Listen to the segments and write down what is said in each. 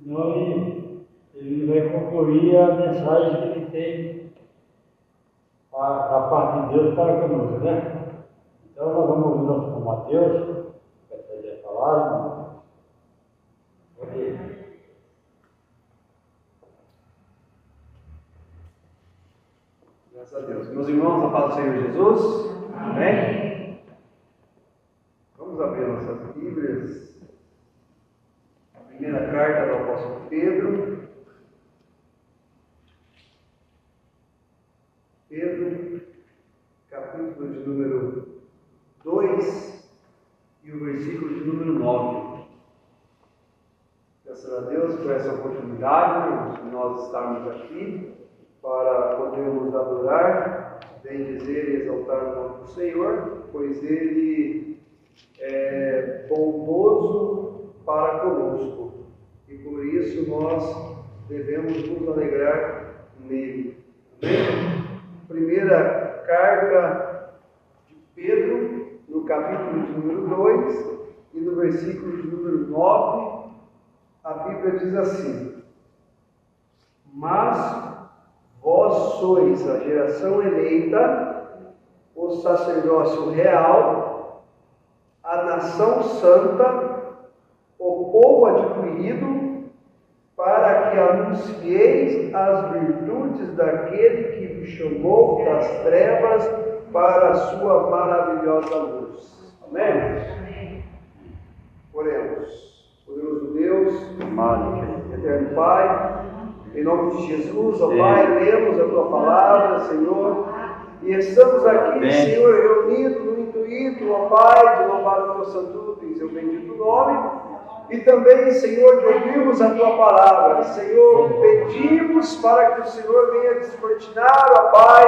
Senão ele vai concluir a mensagem que ele tem da parte de Deus para conosco, né? Então nós vamos ouvir nosso irmão Mateus, que vai trazer a palavra. Pode ir. Graças a Deus. Meus irmãos, a paz do Senhor Jesus. Amém? Vamos abrir nossas Bíblias. A primeira carta do apóstolo Pedro. Pedro, capítulo de número 2 e o versículo de número 9. Graças a Deus por essa oportunidade de nós estarmos aqui para podermos adorar, bem dizer e exaltar o nome do Senhor, pois Ele é bondoso para conosco e por isso nós devemos nos alegrar nele. Amém? Primeira carta de Pedro, no capítulo de número 2 e no versículo de número 9, a Bíblia diz assim: mas vós sois a geração eleita, o sacerdócio real, a nação santa, o povo adquirido, para que anuncieis as virtudes daquele que vos chamou das trevas para a sua maravilhosa luz. Amém? Oremos. Poderoso Deus, eterno Pai, em nome de Jesus, ó Pai, lemos a Tua palavra, Senhor, e estamos aqui, Senhor, reunidos no intuito, ó Pai, de louvar o Teu santo e Seu bendito nome, e também, Senhor, de ouvirmos a Tua palavra. Senhor, pedimos para que o Senhor venha descortinar, ó Pai,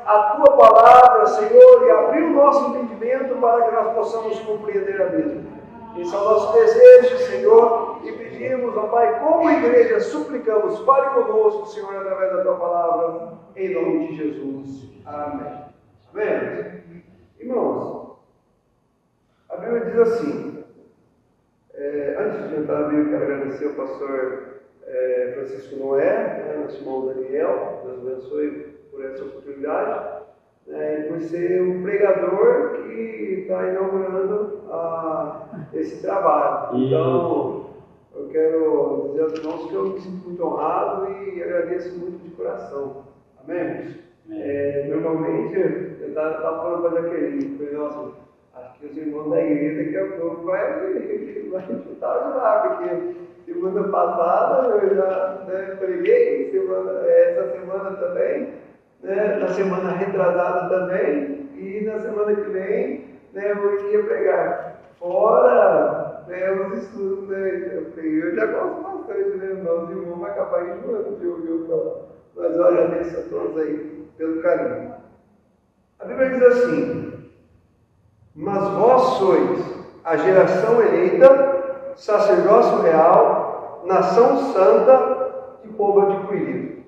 a Tua palavra, Senhor, e abrir o nosso entendimento para que nós possamos compreender a mesma. Esse é o nosso desejo, Senhor, e pedimos, ó Pai, como igreja, suplicamos, fale conosco, Senhor, através da Tua palavra, em nome de Jesus. Amém. Amém? Irmãos, a Bíblia diz assim, antes de entrar na Bíblia, quero agradecer ao pastor Francisco Noé, nosso irmão Daniel, Deus abençoe por essa oportunidade, e por ser um pregador que está inaugurando esse trabalho. Então, eu quero dizer aos irmãos que eu me sinto muito honrado e agradeço muito de coração. Amém? Normalmente, eu estava falando para Jaqueline, falei, nossa, acho que os irmãos da igreja daqui a pouco vai chutar de lá, porque semana passada eu já preguei, essa semana também, na semana retrasada também, e na semana que vem eu ia pregar. Fora os estudos, eu já gosto bastante, os irmãos vão acabar enjoando de ouvir eu falar. Mas eu agradeço a todos aí pelo carinho. A Bíblia diz assim: mas vós sois a geração eleita, sacerdócio real, nação santa e povo adquirido.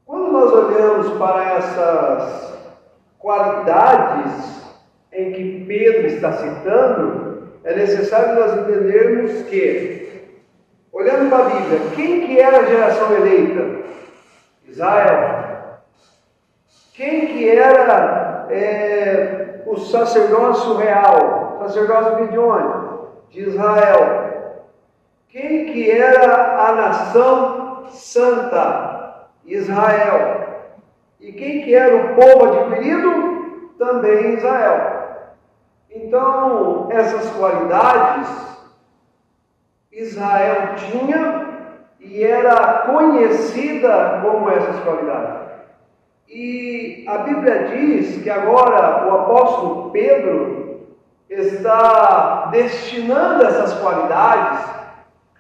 Quando nós olhamos para essas qualidades em que Pedro está citando, é necessário nós entendermos que, olhando para a Bíblia, quem que era a geração eleita? Israel. Quem que era o sacerdócio real? Sacerdócio de onde? De Israel. Quem que era a nação santa? Israel. E quem que era o povo adquirido? Também Israel. Então, essas qualidades Israel tinha e era conhecida como essas qualidades. E a Bíblia diz que agora o apóstolo Pedro está destinando essas qualidades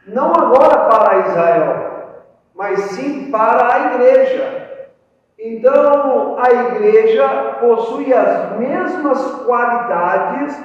não agora para Israel, mas sim para a igreja. Então, a igreja possui as mesmas qualidades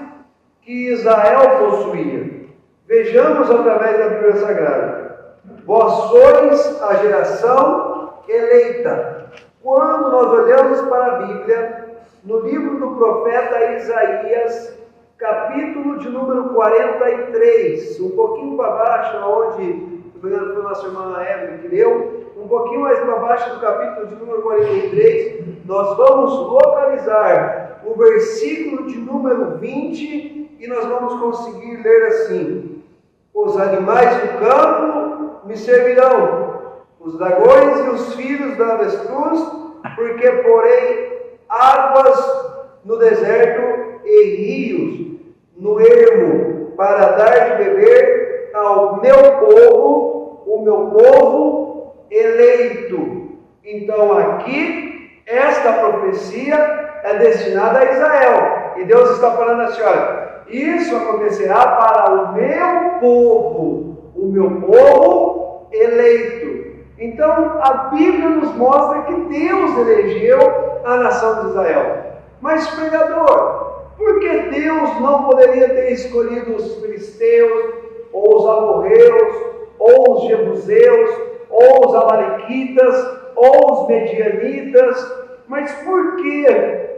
que Israel possuía. Vejamos através da Bíblia Sagrada. Vós sois a geração eleita. Quando nós olhamos para a Bíblia, no livro do profeta Isaías, capítulo de número 43, um pouquinho para baixo, onde foi a nossa irmã Evelyn que leu, um pouquinho mais para baixo do capítulo de número 43, nós vamos localizar o versículo de número 20 e nós vamos conseguir ler assim: os animais do campo me servirão, os dragões e os filhos da avestruz, porque porei águas no deserto e rios no ermo, para dar de beber ao meu povo, o meu povo eleito. Então aqui, esta profecia é destinada a Israel. E Deus está falando assim: olha, isso acontecerá para o meu povo eleito. Então a Bíblia nos mostra que Deus elegeu a nação de Israel. Mas, pregador, por que Deus não poderia ter escolhido os filisteus, ou os amorreus, ou os jebuseus, ou os amalequitas, ou os medianitas? Mas por que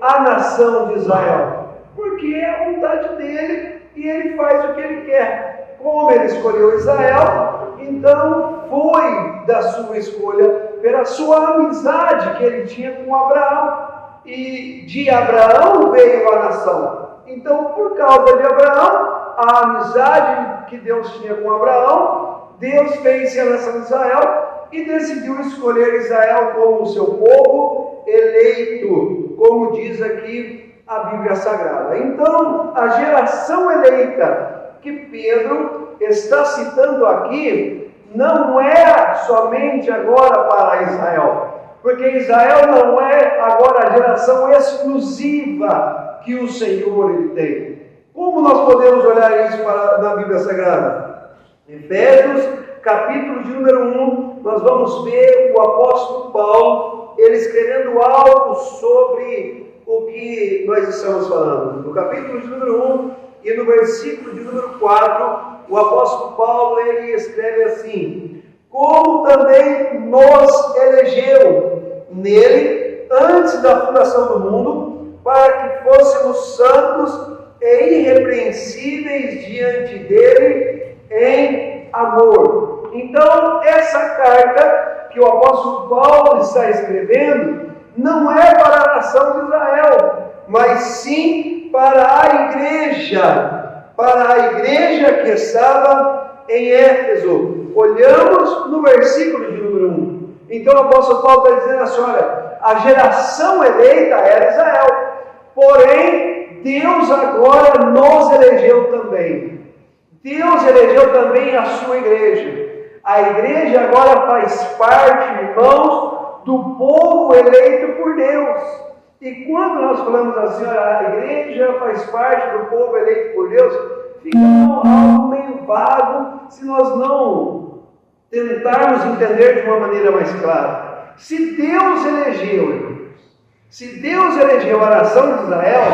a nação de Israel? Porque é a vontade dele e ele faz o que ele quer. Como ele escolheu Israel, então foi da sua escolha, pela sua amizade que ele tinha com Abraão. E de Abraão veio a nação. Então, por causa de Abraão, a amizade que Deus tinha com Abraão, Deus fez a nação de Israel e decidiu escolher Israel como o seu povo eleito, como diz aqui a Bíblia Sagrada. Então, a geração eleita que Pedro está citando aqui não é somente agora para Israel, porque Israel não é agora a geração exclusiva que o Senhor ele tem. Como nós podemos olhar isso na Bíblia Sagrada? Efésios, capítulo de número 1, nós vamos ver o apóstolo Paulo, ele escrevendo algo sobre o que nós estamos falando. No capítulo de número 1 e no versículo de número 4, o apóstolo Paulo ele escreve assim: como também nos elegeu nele antes da fundação do mundo, para que fôssemos santos e irrepreensíveis diante dele em amor. Então, essa carta que o apóstolo Paulo está escrevendo não é para a nação de Israel, mas sim para a igreja que estava em Éfeso. Olhamos no versículo de número 1. Então o apóstolo Paulo está dizendo assim: olha, a geração eleita era Israel, porém Deus agora nos elegeu também. Deus elegeu também a sua igreja. A igreja agora faz parte, irmãos, do povo eleito por Deus. E quando nós falamos assim, olha, a igreja faz parte do povo eleito por Deus, fica algo meio vago se nós não tentarmos entender de uma maneira mais clara. Se Deus elegeu a nação de Israel,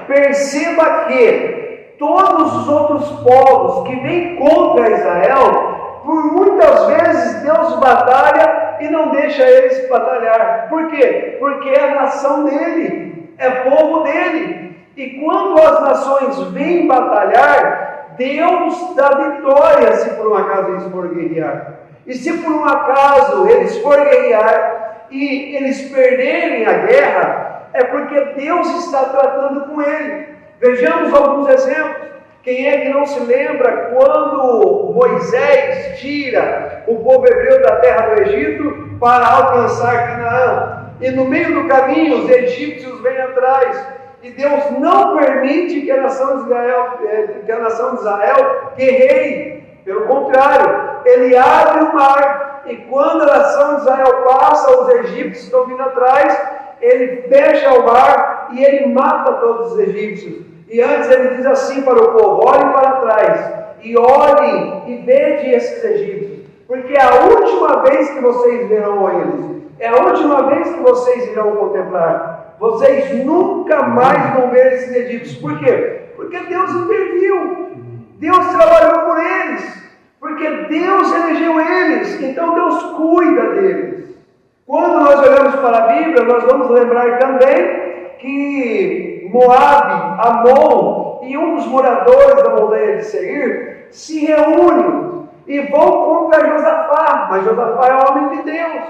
perceba que todos os outros povos que vêm contra Israel, por muitas vezes Deus batalha e não deixa eles batalhar. Por quê? Porque é a nação dele, é povo dele. E quando as nações vêm batalhar, Deus dá vitória se por um acaso eles forem guerrear. E se por um acaso eles forem guerrear e eles perderem a guerra, é porque Deus está tratando com ele. Vejamos alguns exemplos. Quem é que não se lembra quando Moisés tira o povo hebreu da terra do Egito para alcançar Canaã? E no meio do caminho os egípcios vêm atrás. E Deus não permite que a nação de Israel guerreie. Pelo contrário, Ele abre o mar. E quando a nação de Israel passa, os egípcios estão vindo atrás, Ele fecha o mar e Ele mata todos os egípcios. E antes Ele diz assim para o povo: olhem para trás e olhem e vejam esses egípcios, porque é a última vez que vocês verão eles, é a última vez que vocês irão contemplar. Vocês nunca mais vão ver esses egípcios. Por quê? Porque Deus interviu, Deus trabalhou por eles, porque Deus elegeu eles, então Deus cuida deles. Quando nós olhamos para a Bíblia, nós vamos lembrar também que Moabe, Amon e um dos moradores da montanha de Seir se reúnem e vão contra Josafá, mas Josafá é homem de Deus,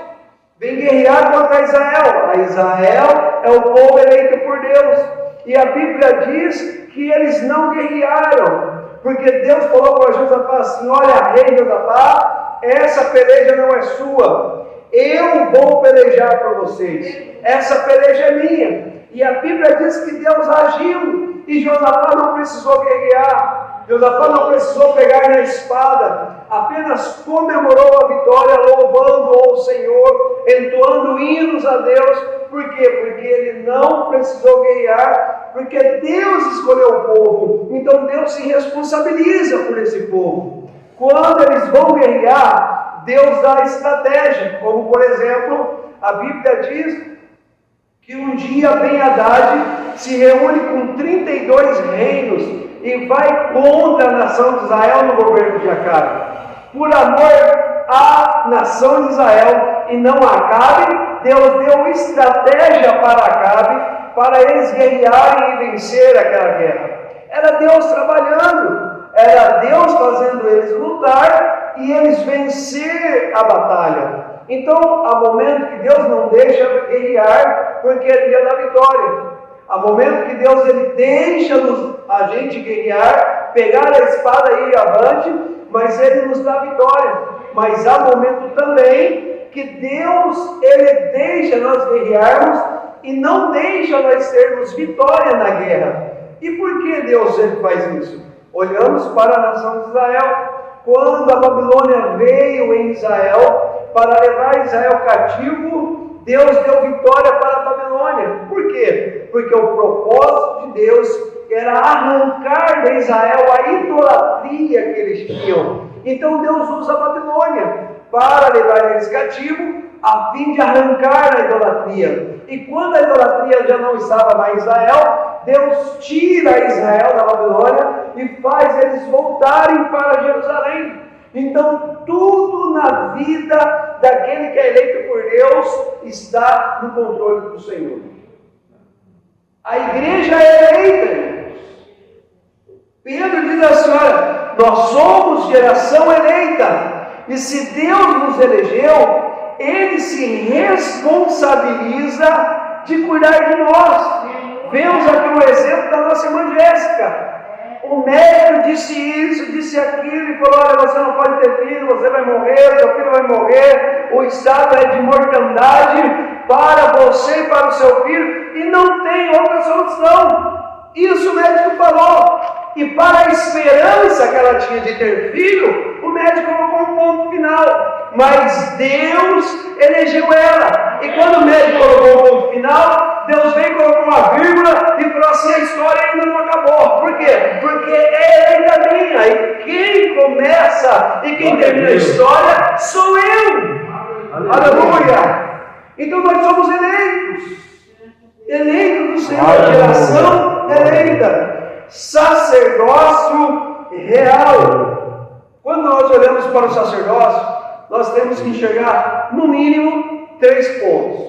vem guerrear contra Israel. A Israel é o povo eleito por Deus, e a Bíblia diz que eles não guerrearam, porque Deus falou para Josafá assim: olha, rei Josafá, essa peleja não é sua, eu vou pelejar por vocês, essa peleja é minha. E a Bíblia diz que Deus agiu, e Josafá não precisou guerrear, Josafá não precisou pegar na espada, apenas comemorou a vitória, louvando ao Senhor, entoando hinos a Deus. Por quê? Porque ele não precisou guerrear, porque Deus escolheu o povo, então Deus se responsabiliza por esse povo. Quando eles vão guerrear, Deus dá estratégia, como por exemplo, a Bíblia diz que um dia Ben-Hadad se reúne com 32 reinos e vai contra a nação de Israel no governo de Acabe, por amor à nação de Israel e não a Acabe. Deus deu estratégia para Acabe, para eles guerrearem e vencer aquela guerra. Era Deus trabalhando, era Deus fazendo eles lutar e eles vencer a batalha. Então, há momento que Deus não deixa guerrear, porque é dia da vitória. Há momento que Deus ele deixa a gente guerrear, pegar a espada e ir avante, mas Ele nos dá vitória. Mas há momento também que Deus ele deixa nós guerrearmos e não deixa nós termos vitória na guerra. E por que Deus ele faz isso? Olhamos para a nação de Israel. Quando a Babilônia veio em Israel para levar Israel cativo, Deus deu vitória para a Babilônia. Por quê? Porque o propósito de Deus era arrancar de Israel a idolatria que eles tinham. Então Deus usa a Babilônia para levar eles cativo, a fim de arrancar a idolatria. E quando a idolatria já não estava mais em Israel, Deus tira Israel da Babilônia e faz eles voltarem para Jerusalém. Então tudo na vida daquele que é eleito por Deus está no controle do Senhor. A igreja é eleita, irmãos. Pedro diz assim: olha, nós somos geração eleita, e se Deus nos elegeu, Ele se responsabiliza de cuidar de nós. Vemos aqui o exemplo da nossa irmã Jéssica. O médico disse isso, disse aquilo, e falou: olha, você não pode ter filho, você vai morrer, seu filho vai morrer, o estado é de mortandade para você e para o seu filho, e não tem outra solução. Isso o médico falou. E para a esperança que ela tinha de ter filho, o médico colocou um ponto final. Mas Deus elegeu ela. E quando o médico colocou um ponto final, Deus veio e colocou uma vírgula e falou assim: a história ainda não acabou. Por quê? Porque é eleita minha. E quem começa e quem termina a história sou eu. Aleluia! Então nós somos eleitos. Eleitos do Senhor, geração eleita. Sacerdócio real. Quando nós olhamos para o sacerdócio, nós temos que enxergar no mínimo 3 pontos.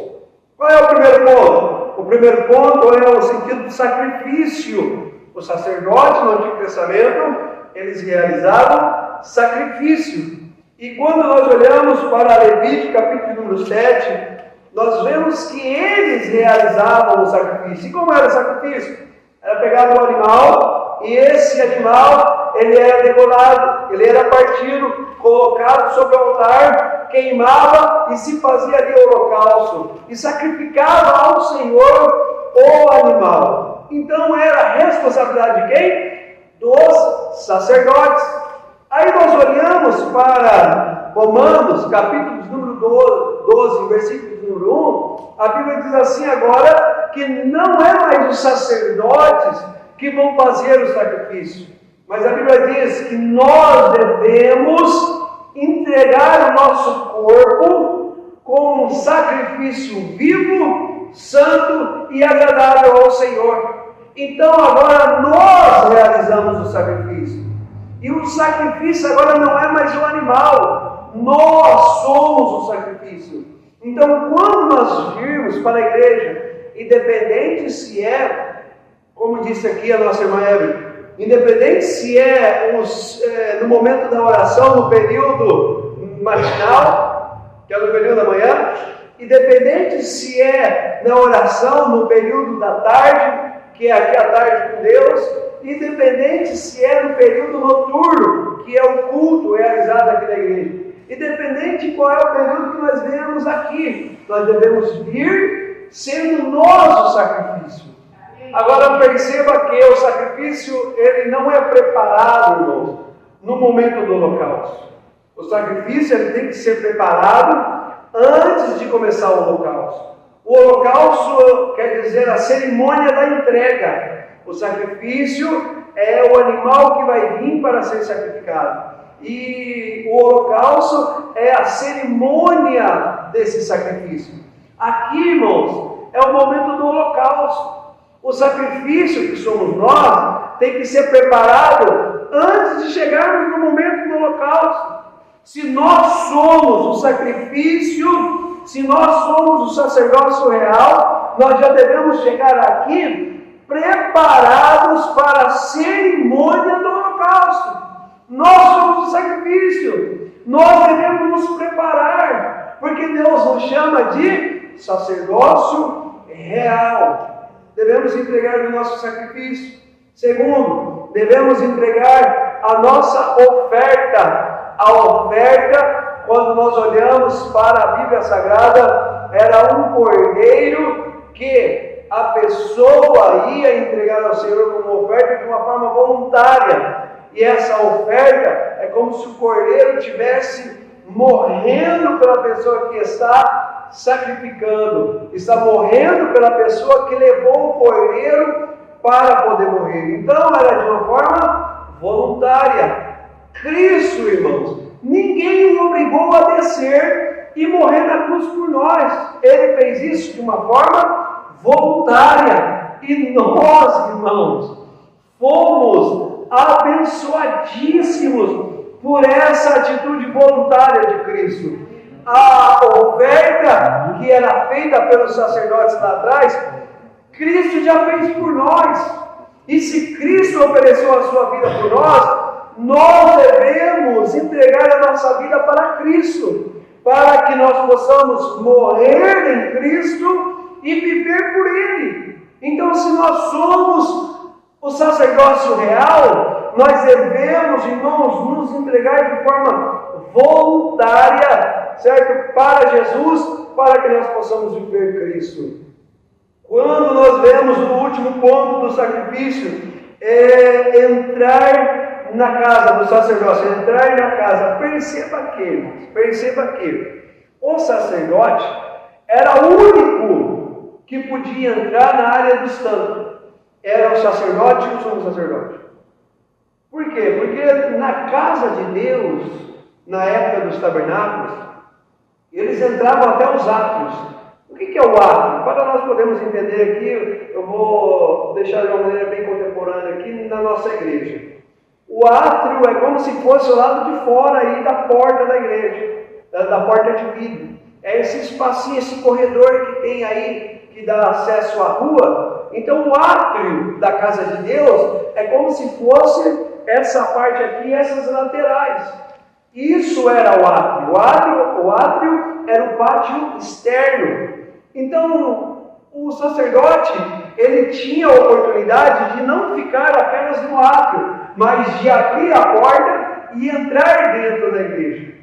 Qual é o primeiro ponto? O primeiro ponto é o sentido do sacrifício. Os sacerdotes no Antigo Testamento, eles realizavam sacrifício. E quando nós olhamos para Levítico capítulo número 7, nós vemos que eles realizavam o sacrifício. E como era o sacrifício? Era pegado um animal, e esse animal, ele era degolado, ele era partido, colocado sobre o altar, queimava e se fazia ali o holocausto, e sacrificava ao Senhor o animal. Então era a responsabilidade de quem? Dos sacerdotes. Aí nós olhamos para Romanos, capítulo número 12, versículo número 1, a Bíblia diz assim agora, que não é mais os sacerdotes que vão fazer o sacrifício, mas a Bíblia diz que nós devemos entregar o nosso corpo como um sacrifício vivo, santo e agradável ao Senhor. Então agora nós realizamos o sacrifício, e o sacrifício agora não é mais o animal, nós somos o sacrifício. Então quando nós virmos para a igreja, independente se é, como disse aqui a nossa irmã Evelyn, independente se é no momento da oração, no período matinal, que é no período da manhã, independente se é na oração no período da tarde, que é aqui a tarde com Deus, independente se é no período noturno, que é o culto realizado aqui na igreja, independente de qual é o período que nós vemos aqui, nós devemos vir sendo nós o sacrifício. Agora perceba que o sacrifício, ele não é preparado, irmãos, no momento do holocausto. O sacrifício, ele tem que ser preparado antes de começar o holocausto. O holocausto quer dizer a cerimônia da entrega. O sacrifício é o animal que vai vir para ser sacrificado. E o holocausto é a cerimônia desse sacrifício. Aqui, irmãos, é o momento do holocausto. O sacrifício que somos nós tem que ser preparado antes de chegarmos no momento do holocausto. Se nós somos o sacrifício, se nós somos o sacerdócio real, nós já devemos chegar aqui preparados para a cerimônia do holocausto. Nós somos o sacrifício, nós devemos nos preparar, porque Deus nos chama de sacerdócio real. Devemos entregar o nosso sacrifício. Segundo, devemos entregar a nossa oferta. A oferta, quando nós olhamos para a Bíblia Sagrada, era um cordeiro que a pessoa ia entregar ao Senhor como oferta de uma forma voluntária. E essa oferta é como se o cordeiro estivesse morrendo pela pessoa que está sacrificando, está morrendo pela pessoa que levou o cordeiro para poder morrer. Então era de uma forma voluntária. Cristo, irmãos, ninguém o obrigou a descer e morrer na cruz por nós. Ele fez isso de uma forma voluntária. E nós, irmãos, fomos abençoadíssimos por essa atitude voluntária de Cristo. A oferta que era feita pelos sacerdotes lá atrás, Cristo já fez por nós. E se Cristo ofereceu a sua vida por nós devemos entregar a nossa vida para Cristo, para que nós possamos morrer em Cristo e viver por Ele. Então, se nós somos o sacerdócio real, nós devemos, irmãos, nos entregar de forma voluntária, certo? Para Jesus, para que nós possamos viver Cristo. Quando nós vemos o último ponto do sacrifício, é entrar na casa do sacerdócio, entrar na casa. Perceba que o sacerdote era o único que podia entrar na área do santo. Era o sacerdote e o sumo sacerdote. Por quê? Porque na casa de Deus, na época dos tabernáculos, eles entravam até os átrios. O que é o átrio? Para nós podermos entender aqui, eu vou deixar de uma maneira bem contemporânea aqui na nossa igreja. O átrio é como se fosse o lado de fora aí da porta da igreja, da porta de vidro. É esse espacinho, esse corredor que tem aí, que dá acesso à rua. Então o átrio da casa de Deus é como se fosse essa parte aqui e essas laterais. Isso era o átrio. O átrio era o pátio externo. Então o sacerdote, ele tinha a oportunidade de não ficar apenas no átrio, mas de abrir a porta e entrar dentro da igreja.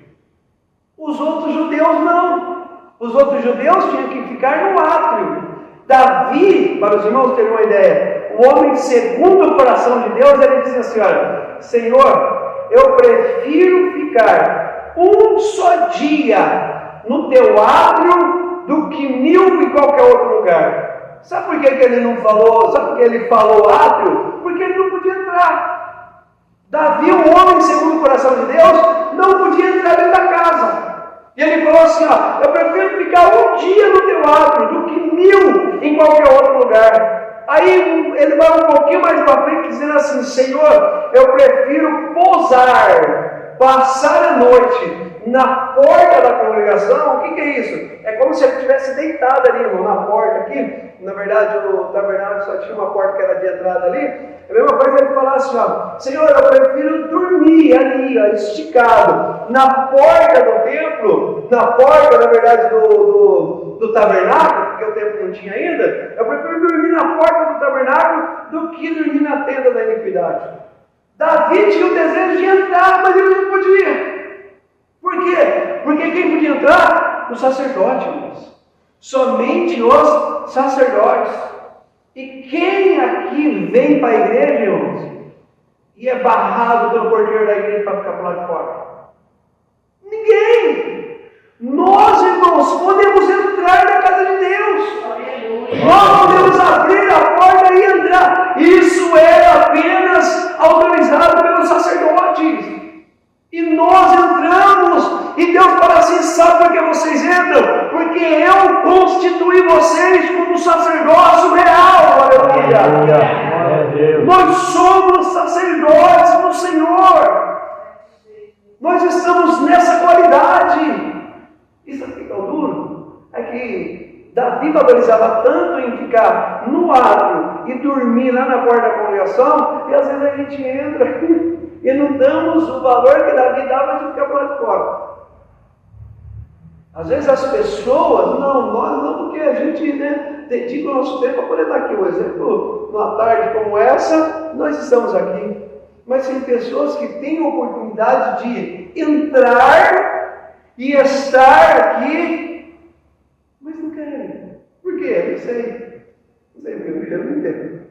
Os outros judeus não. Os outros judeus tinham que ficar no átrio. Davi, para os irmãos terem uma ideia, o homem segundo o coração de Deus, ele dizia assim: olha, Senhor, eu prefiro ficar um só dia no teu átrio do que 1000 em qualquer outro lugar. Sabe por que ele não falou? Sabe por que ele falou átrio? Porque ele não podia entrar. Davi, um homem segundo o coração de Deus, não podia entrar dentro da casa. E ele falou assim: ó, eu prefiro ficar um dia no teu átrio do que 1000 em qualquer outro lugar. Aí ele vai um pouquinho mais para frente dizendo assim: Senhor, eu prefiro pousar passar a noite na porta da congregação, o que é isso? É como se ele estivesse deitado ali, irmão, na porta aqui. Na verdade, o tabernáculo só tinha uma porta que era de entrada ali. É a mesma coisa que ele falasse, ó, Senhor, eu prefiro dormir ali, ó, esticado, na porta do templo, na porta, na verdade, do tabernáculo, porque o templo não tinha ainda. Eu prefiro dormir na porta do tabernáculo do que dormir na tenda da iniquidade. Davi tinha o desejo de entrar, mas ele não podia. Por quê? Porque quem podia entrar? O sacerdote, irmãos. Somente os sacerdotes. E quem aqui vem para a igreja, irmãos, e é barrado pelo porteiro da igreja para ficar para lá de fora? Ninguém! Nós, irmãos, podemos entrar na casa de Deus. Nós podemos abrir a porta e entrar. Isso é apenas autorizado pelos sacerdotes. E nós entramos, e Deus fala assim, sabe por que vocês entram? Porque eu constituí vocês como sacerdócio real, aleluia. Nós somos sacerdotes do Senhor. Nós estamos nessa qualidade. Isso aqui que é o duro, é que Davi valorizava tanto em ficar no átrio e dormir lá na porta da congregação, e às vezes a gente entra e não damos o valor que Davi dava de ficar por lá de fora. Às vezes as pessoas, nós não, porque a gente dedica o nosso tempo para poder estar aqui. Um exemplo, numa tarde como essa, nós estamos aqui. Mas tem pessoas que têm a oportunidade de entrar e estar aqui, mas não querem. Por quê? Não sei. Não sei porque eu não entendo.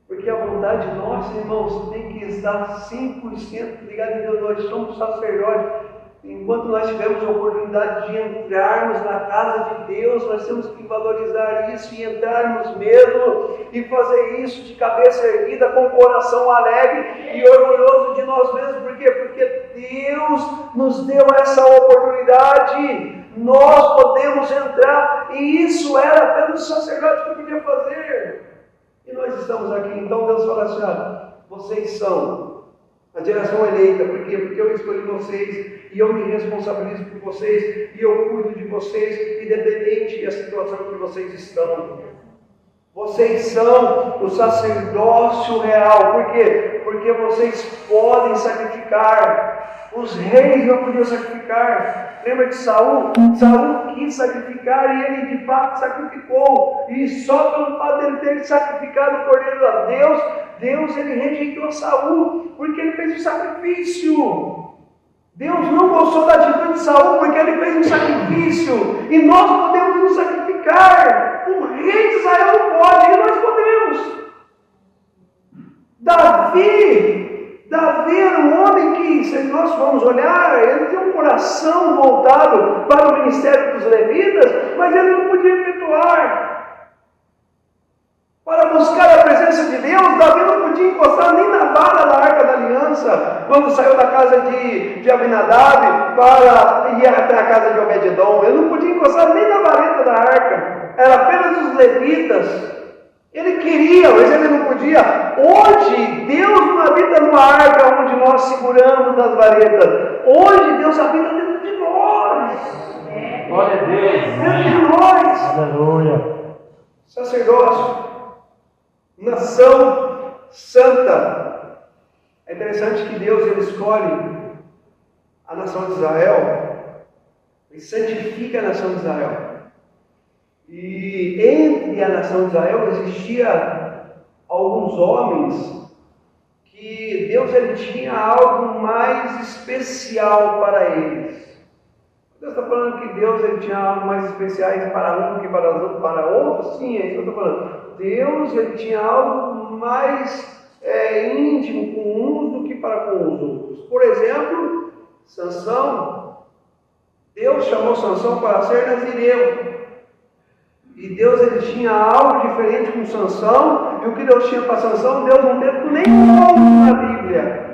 Porque a vontade nossa, irmãos, tem que estar 100% ligada em Deus. Nós somos sacerdotes. Enquanto nós tivermos a oportunidade de entrarmos na casa de Deus, nós temos que valorizar isso e entrarmos mesmo e fazer isso de cabeça erguida, com o coração alegre e orgulhoso de nós mesmos. Por quê? Porque Deus nos deu essa oportunidade. Nós podemos entrar e isso era apenas o sacerdote que podia fazer. E nós estamos aqui, então Deus fala assim, vocês são a geração eleita. Por quê? Porque eu escolhi vocês e eu me responsabilizo por vocês e eu cuido de vocês, independente da situação que vocês estão. Vocês são o sacerdócio real. Por quê? Porque vocês podem sacrificar. Os reis não podiam sacrificar. Lembra de Saul? Saul quis sacrificar e ele de fato sacrificou. E só pelo fato de ele ter sacrificado o cordeiro a Deus ele rejeitou a Saul, porque ele fez o sacrifício. Deus não gostou da atitude de Saul porque ele fez um sacrifício. E nós podemos nos sacrificar. O rei de Israel não pode, e nós podemos. Davi era um homem que, se nós formos olhar, ele tinha um coração voltado para o ministério dos levitas, mas ele não podia efetuar. Para buscar a presença de Deus, Davi não podia encostar nem na vara da Arca da Aliança, quando saiu da casa de Abinadab para ir até a casa de Obed-edom. Ele não podia encostar nem na vareta da Arca, era apenas os levitas. Ele queria, mas ele não podia. Hoje, Deus não habita numa arca onde nós seguramos nas varetas. Hoje, Deus habita dentro de nós. Glória a Deus. Dentro de nós. Aleluia. Sacerdócio. Nação santa. É interessante que Deus ele escolhe a nação de Israel e santifica a nação de Israel. E entre a nação de Israel existia alguns homens que Deus ele tinha algo mais especial para eles. Deus está falando que Deus ele tinha algo mais especiais para um do que para outros? Sim, é isso que eu estou falando. Deus ele tinha algo mais íntimo com uns do que para com os outros. Por exemplo, Sansão. Deus chamou Sansão para ser nazireu. E Deus ele tinha algo diferente com Sansão, e o que Deus tinha para Sansão, Deus não teve com nenhum outro na Bíblia.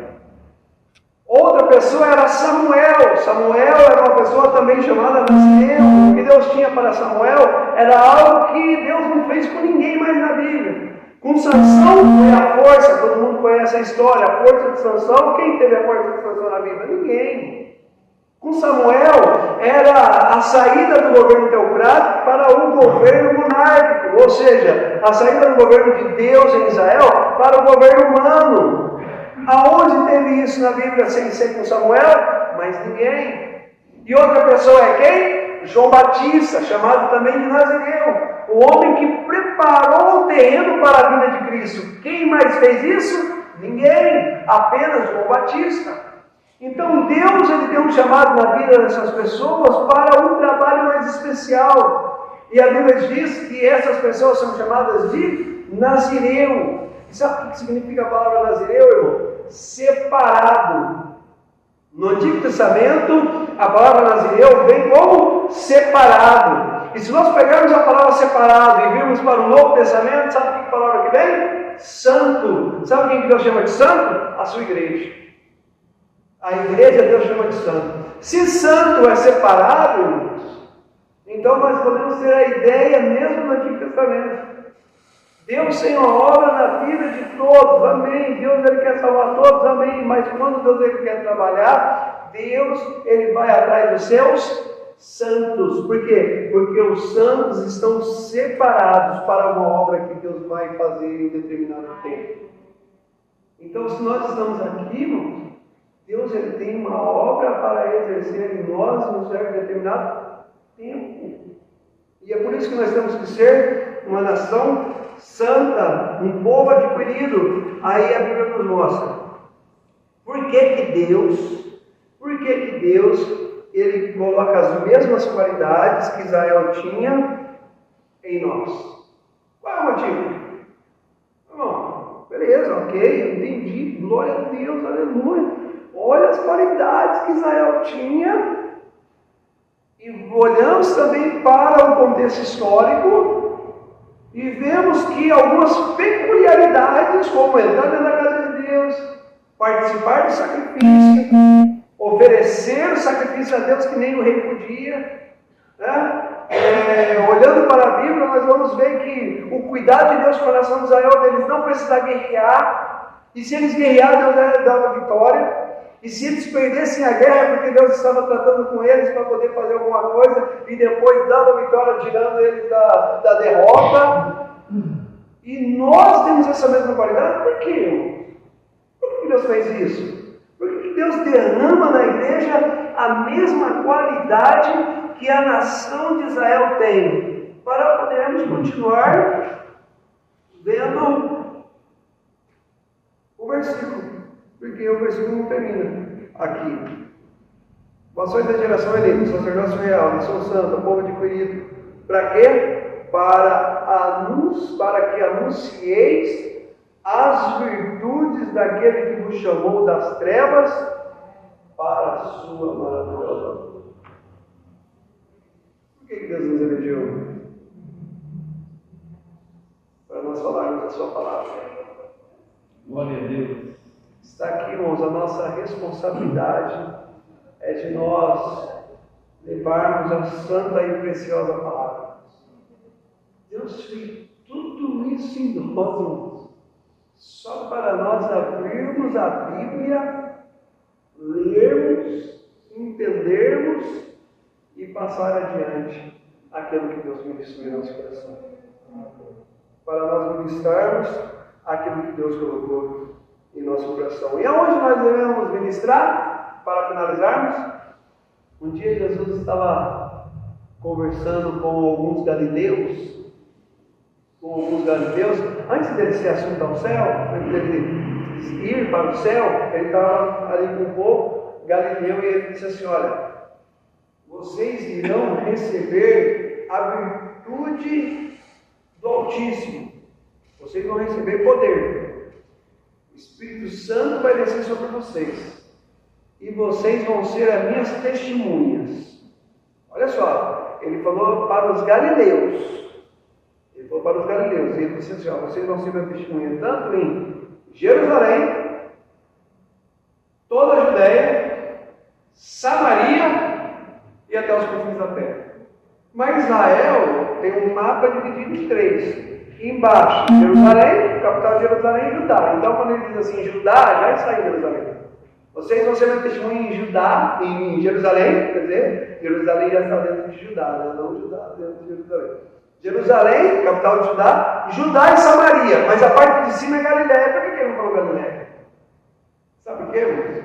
Outra pessoa era Samuel. Samuel era uma pessoa também chamada nazireu. O que Deus tinha para Samuel era algo que Deus não fez com ninguém mais na Bíblia. Com Sansão foi a força, todo mundo conhece a história, a força de Sansão. Quem teve a força de Sansão na Bíblia? Ninguém. Com Samuel era a saída do governo teocrático para um governo monárquico, ou seja, a saída do governo de Deus em Israel para o governo humano. Aonde teve isso na Bíblia sem ser com Samuel? Mas ninguém. E outra pessoa é quem? João Batista, chamado também de Nazireu, o homem que preparou o terreno para a vinda de Cristo. Quem mais fez isso? Ninguém, apenas João Batista. Então Deus ele tem um chamado na vida dessas pessoas para um trabalho mais especial. E a Bíblia diz que essas pessoas são chamadas de Nazireu. E sabe o que significa a palavra Nazireu, irmão? Separado. No Antigo Testamento, a palavra Nazireu vem como separado. E se nós pegarmos a palavra separado e virmos para o Novo Testamento, sabe que palavra que vem? Santo. Sabe quem que Deus chama de santo? A sua igreja. A igreja Deus chama de santo. Se santo é separado, então nós podemos ter a ideia mesmo no Antigo Testamento. Deus tem uma obra na vida de todos, amém. Deus ele quer salvar todos, amém. Mas quando Deus ele quer trabalhar, Deus ele vai atrás dos seus santos. Por quê? Porque os santos estão separados para uma obra que Deus vai fazer em um determinado tempo. Então, se nós estamos aqui, irmãos, Deus ele tem uma obra para exercer em nós em um certo determinado tempo. E é por isso que nós temos que ser uma nação santa, um povo adquirido. Aí a Bíblia nos mostra. Por que Deus ele coloca as mesmas qualidades que Israel tinha em nós? Qual é o motivo? Bom, beleza, ok, eu entendi, glória a Deus, aleluia. Olha as qualidades que Israel tinha, e olhamos também para o contexto histórico, e vemos que algumas peculiaridades, como entrar dentro da casa de Deus, participar do sacrifício, oferecer o sacrifício a Deus que nem o rei podia, né? Olhando para a Bíblia, nós vamos ver que o cuidado de Deus com a nação de Israel, deles não precisar guerrear, e se eles guerrearem, Deus dava vitória. E se eles perdessem a guerra, é porque Deus estava tratando com eles para poder fazer alguma coisa, e depois dando a vitória, tirando eles da derrota. E nós temos essa mesma qualidade, por quê? Por que Deus fez isso? Porque Deus derrama na igreja a mesma qualidade que a nação de Israel tem, para podermos continuar vendo o versículo. Porque o versículo não termina aqui. Ações da geração eleita, sacerdócio real, nação santa, povo adquirido. Para quê? Para que anuncieis as virtudes daquele que vos chamou das trevas para a sua maravilhosa luz. Por que Deus nos elegeu? Para nós falarmos a sua palavra. Glória a Deus. Está aqui, irmãos, a nossa responsabilidade é de nós levarmos a santa e preciosa palavra. Deus fez tudo isso em nós, irmãos, só para nós abrirmos a Bíblia, lermos, entendermos e passar adiante aquilo que Deus ministrou em nosso coração. Para nós ministrarmos aquilo que Deus colocou em nosso coração. E aonde nós devemos ministrar, para finalizarmos? Um dia Jesus estava conversando com alguns galileus, antes dele ser assunto ao céu, antes dele ir para o céu, ele estava ali com o povo galileu e ele disse assim: olha, vocês irão receber a virtude do Altíssimo, vocês vão receber poder. O Espírito Santo vai descer sobre vocês, e vocês vão ser as minhas testemunhas. Olha só, ele falou para os galileus. E ele disse assim: ó, vocês vão ser minhas testemunhas, tanto em Jerusalém, toda a Judéia, Samaria e até os confins da terra. Mas Israel tem um mapa dividido em três. embaixo, Jerusalém, capital de Jerusalém, Judá. Então, quando ele diz assim, Judá, já está em Jerusalém. Vocês vão ser meu testemunho em Judá, em Jerusalém, quer dizer, Jerusalém já está dentro de Judá, né? Não Judá dentro de Jerusalém. Jerusalém, capital de Judá, Judá e Samaria, mas a parte de cima é Galiléia. Por que ele não falou Galiléia? Sabe por quê, irmãos?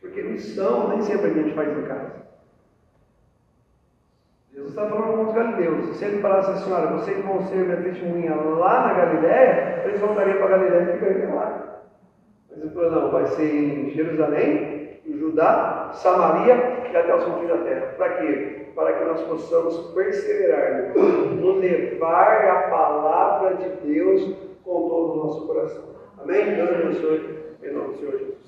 Porque missão nem sempre a gente faz em casa. Jesus está falando com os galileus. Se ele falasse assim, olha, vocês vão ser minha testemunha lá na Galiléia, eles voltariam para Galiléia e ficariam lá. Mas ele falou, não, vai ser em Jerusalém, em Judá, Samaria e até os confins da terra. Para quê? Para que nós possamos perseverar no levar a palavra de Deus com todo o nosso coração. Amém? Deus abençoe, em nome do Senhor Jesus.